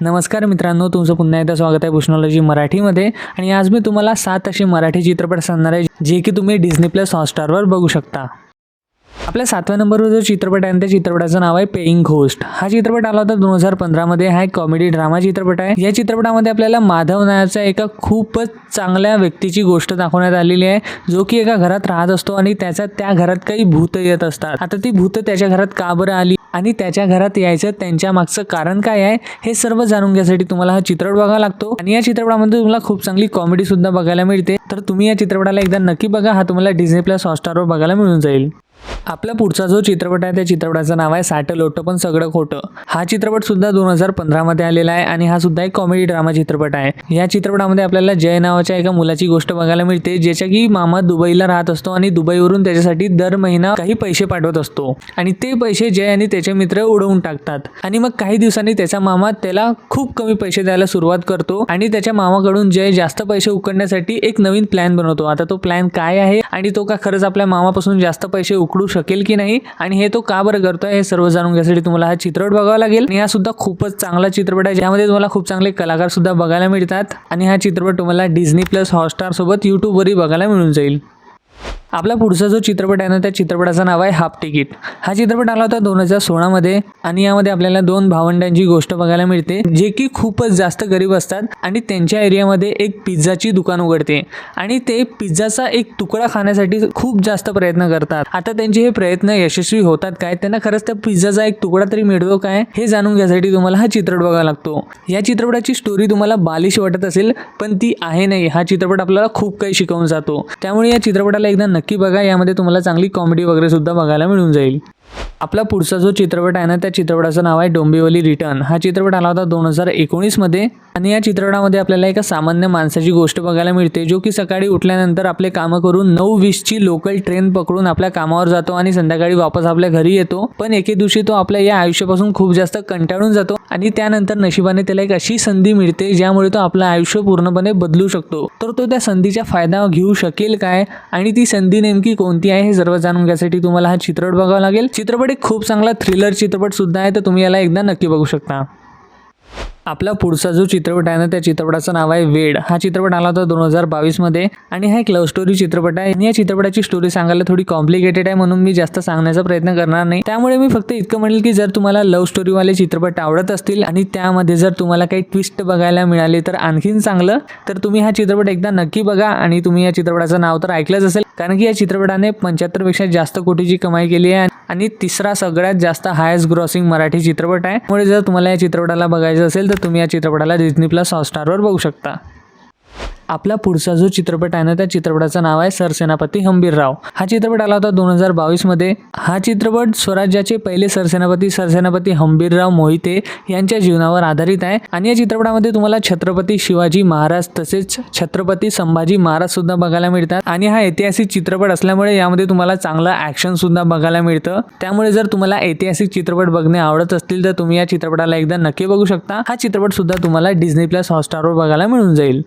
नमस्कार मित्रांनो, तुमचं पुन्हा एकदा स्वागत आहे भूषणॉलॉजी मराठीमध्ये. आणि आज मी तुम्हाला 7 असे मराठी चित्रपट सांगणार आहे जे की तुम्ही डिझनी प्लस हॉटस्टारवर बघू शकता. आपल्या 7व्या नंबरवर जो चित्रपट आहे त्या चित्रपटाचं नाव आहे पेइंग घोस्ट. हा चित्रपट आला होता 2015 मध्ये. हा एक कॉमेडी ड्रामा चित्रपट आहे. या चित्रपटामध्ये आपल्याला माधव नावाच्या एका खूपच चांगल्या व्यक्तीची गोष्ट दाखवण्यात आलेली आहे, जो की एका घरात राहत असतो आणि त्या घरात काही भूत येत असतात. आता ती भूत त्याच्या घरात का बरं आली आणि त्याच्या घरात यायचं त्यांच्या मागचं कारण काय आहे हे सर्व जाणून घेण्यासाठी तुम्हाला हा चित्रपट बघावा लागतो. आणि या चित्रपटामध्ये तुम्हाला खूप चांगली कॉमेडी सुद्धा बघायला मिळते. तर तुम्ही या चित्रपटाला एकदा नक्की बघा. हा तुम्हाला डिझनी प्लस हॉटस्टारवर बघायला मिळून जाईल. आपला पुढचा जो चित्रपट आहे त्या चित्रपटाचं नाव आहे साटं लोटं पण सगळं खोटं. हा चित्रपट सुद्धा 2015 मध्ये आलेला आहे आणि हा सुद्धा एक कॉमेडी ड्रामा चित्रपट आहे. या चित्रपटामध्ये आपल्याला जय नावाच्या एका मुलाची गोष्ट बघायला मिळते, ज्याच्या की मामा दुबईला राहत असतो आणि दुबईवरून त्याच्यासाठी दर महिना काही पैसे पाठवत असतो आणि ते पैसे जय आणि त्याचे मित्र उडवून टाकतात. आणि मग काही दिवसांनी त्याचा मामा त्याला खूप कमी पैसे द्यायला सुरुवात करतो आणि त्याच्या मामाकडून जय जास्त पैसे उकळण्यासाठी एक नवीन प्लॅन बनवतो. आता तो प्लॅन काय आहे आणि तो का खरंच आपल्या मामापासून जास्त पैसे उकळू शकेल की नाही आणि हे तो का बरं करतोय हे सर्व जाणून घेण्यासाठी तुम्हाला हा चित्रपट बघावा लागेल. आणि हा सुद्धा खूपच चांगला चित्रपट आहे, ज्यामध्ये तुम्हाला खूप चांगले कलाकार सुद्धा बघायला मिळतात. आणि हा चित्रपट तुम्हाला डिझनी प्लस हॉटस्टार सोबत यूट्यूबवरही बघायला मिळून जाईल. आपला पुढचा जो चित्रपट आहे ना त्या चित्रपटाचं नाव आहे हाफ तिकीट. हा चित्रपट आला होता 2016 मध्ये आणि यामध्ये आपल्याला 2 भावंडांची गोष्ट बघायला मिळते, जे की खूपच जास्त गरीब असतात आणि त्यांच्या एरियामध्ये एक पिझ्झाची दुकान उघडते आणि ते पिझ्झाचा एक तुकडा खाण्यासाठी खूप जास्त प्रयत्न करतात. आता त्यांचे हे प्रयत्न यशस्वी होतात काय, त्यांना खरंच त्या पिझ्झाचा एक तुकडा तरी मिळतो काय हे जाणून घेण्यासाठी तुम्हाला हा चित्रपट बघावा लागतो. या चित्रपटाची स्टोरी तुम्हाला बालिश वाटत असेल पण ती आहे नाही. हा चित्रपट आपल्याला खूप काही शिकवून जातो, त्यामुळे या चित्रपटाला एकदा नक्की बघा. यामध्ये तुम्हाला चांगली कॉमेडी वगैरे सुद्धा बघायला मिळून जाईल. आपला पुढचा जो चित्रपट आहे ना त्या चित्रपटाचं नाव आहे डोंबिवली रिटर्न. हा चित्रपट आला होता 2019 मध्ये आणि या चित्रपटामध्ये आपल्याला एका सामान्य माणसाची गोष्ट बघायला मिळते, जो की सकाळी उठल्यानंतर आपले कामं करून 9:20 ची लोकल ट्रेन पकडून आपल्या कामावर जातो आणि संध्याकाळी वापस आपल्या घरी येतो. पण एके दिवशी तो आपल्या या आयुष्यापासून खूप जास्त कंटाळून जातो आणि त्यानंतर नशिबाने त्याला एक अशी संधी मिळते ज्यामुळे तो आपलं आयुष्य पूर्णपणे बदलू शकतो. तर तो त्या संधीचा फायदा घेऊ शकेल काय आणि ती संधी नेमकी कोणती आहे हे सर्व जाणून घेण्यासाठी तुम्हाला हा चित्रपट बघावा लागेल. चित्रपट एक खूप चांगला थ्रिलर चित्रपट सुद्धा आहे, तर तुम्ही याला एकदा नक्की बघू शकता. आपला पुढचा जो चित्रपट आहे ना त्या चित्रपटाचं नाव आहे वेड. हा चित्रपट आला होता 2022 मध्ये आणि हा एक लव्ह स्टोरी चित्रपट आहे. आणि या चित्रपटाची स्टोरी सांगायला थोडी कॉम्प्लिकेटेड आहे, म्हणून मी जास्त सांगण्याचा प्रयत्न करणार नाही. त्यामुळे मी फक्त इतकं म्हणेल की जर तुम्हाला लव्ह स्टोरीवाले चित्रपट आवडत असतील आणि त्यामध्ये जर तुम्हाला काही ट्विस्ट बघायला मिळाले तर आणखीन चांगलं. तर तुम्ही हा चित्रपट एकदा नक्की बघा. आणि तुम्ही या चित्रपटाचं नाव तर ऐकलंच असेल, कारण की या चित्रपटाने 75 पेक्षा जास्त कोटीची कमाई केली आहे आणि तिसरा सगळ्यात जास्त हायेस्ट ग्रॉसिंग मराठी चित्रपट आहे. त्यामुळे जर तुम्हाला या चित्रपटाला बघायचं असेल तर तुम्ही या चित्रपटाला डिझनी प्लस हॉटस्टारवर बघू शकता. आपला पुढचा जो चित्रपट आहे ना त्या चित्रपटाचं नाव आहे सरसेनापती हंबीरराव. हा चित्रपट आला होता 2022 मध्ये. हा चित्रपट स्वराज्याचे पहिले सरसेनापती हंबीरराव मोहिते यांच्या जीवनावर आधारित आहे. आणि या चित्रपटामध्ये तुम्हाला छत्रपती शिवाजी महाराज तसेच छत्रपती संभाजी महाराज सुद्धा बघायला मिळतात. आणि हा ऐतिहासिक चित्रपट असल्यामुळे यामध्ये तुम्हाला चांगलं ॲक्शन सुद्धा बघायला मिळतं. त्यामुळे जर तुम्हाला ऐतिहासिक चित्रपट बघणे आवडत असतील तर तुम्ही या चित्रपटाला एकदा नक्की बघू शकता. हा चित्रपट सुद्धा तुम्हाला डिझनी प्लस हॉटस्टारवर बघायला मिळून जाईल.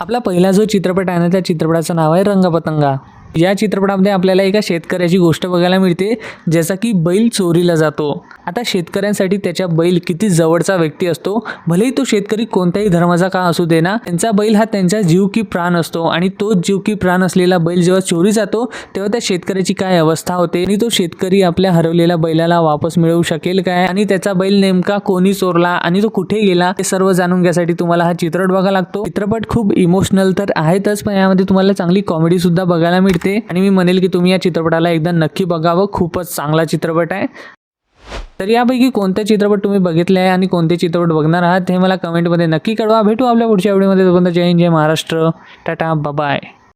आपला पहिला जो चित्रपट आहे ना त्या चित्रपटाचं नाव आहे रंगपतंगा. या चित्रपटामध्ये आपल्याला एका शेतकऱ्याची गोष्ट बघायला मिळते, ज्याचा की बैल चोरीला जातो. आता शेतकऱ्यांसाठी त्याच्या बैल किती जवळचा व्यक्ती असतो, भलेही तो शेतकरी कोणत्याही धर्माचा का असू दे ना, त्यांचा बैल हा त्यांचा जीव की प्राण असतो. आणि तोच जीव की प्राण असलेला बैल जेव्हा चोरी जातो तेव्हा त्या शेतकऱ्याची काय अवस्था होते आणि तो शेतकरी आपल्या हरवलेल्या बैलाला वापस मिळवू शकेल काय आणि त्याचा बैल नेमका कोणी चोरला आणि तो कुठे गेला हे सर्व जाणून घेण्यासाठी तुम्हाला हा चित्रपट बघावा लागतो. चित्रपट खूप इमोशनल तर आहेतच, पण यामध्ये तुम्हाला चांगली कॉमेडी सुद्धा बघायला मिळते. आणि मी म्हणेल की तुम्ही या चित्रपटाला एकदा नक्की बघावं. खूपच चांगला चित्रपट आहे. तर यापैकी कोणते चित्रपट तुम्ही बघितले आहे आणि कोणते चित्रपट बघणार आहात हे मला कमेंटमध्ये नक्की कळवा. भेटू आपल्या पुढच्या व्हिडिओमध्ये. तोपर्यंत जय हिंद, जय महाराष्ट्र, टाटा, बाय.